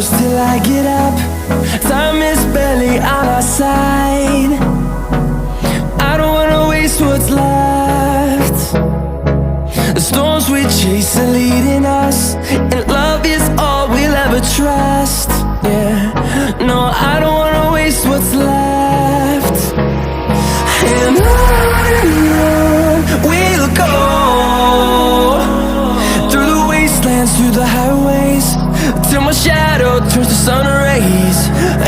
close till I get up. Time is barely on our side. I don't wanna waste what's left. The storms we chase are leading us, and love is all we'll ever trust. Yeah, no, I don't wanna waste what's left. And on we'll go, through the wastelands, through the highways, till my shadow turns to sun rays.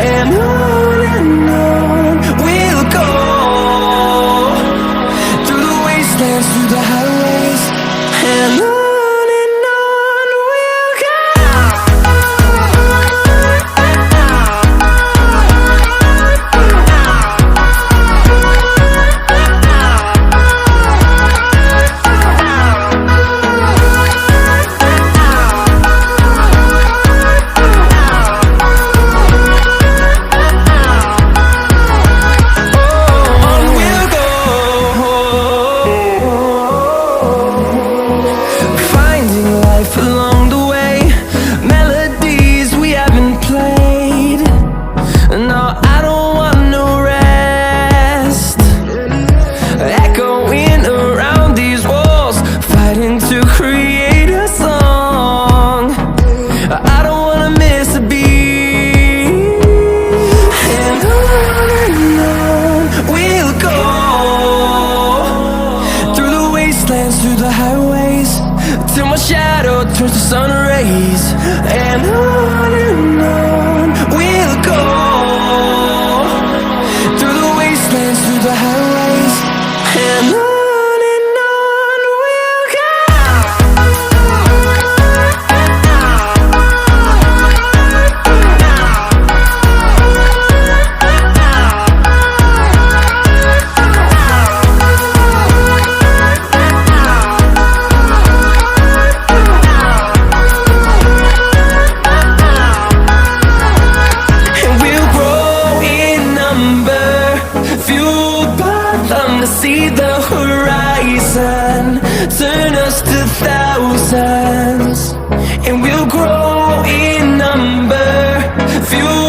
And on we'll go, through the wastelands, through the highways, and on. Along the way, melodies we haven't played. No, I don't want no rest. Echoing around these walls, fighting to create a song. I don't wanna miss a beat. And on we'll go, through the wastelands, through the highways, till my shadow turns to sun rays. And on we'll go, through the wastelands, through the highways, and on we'll go. See the horizon turn us to thousands, and we'll grow in number, fuel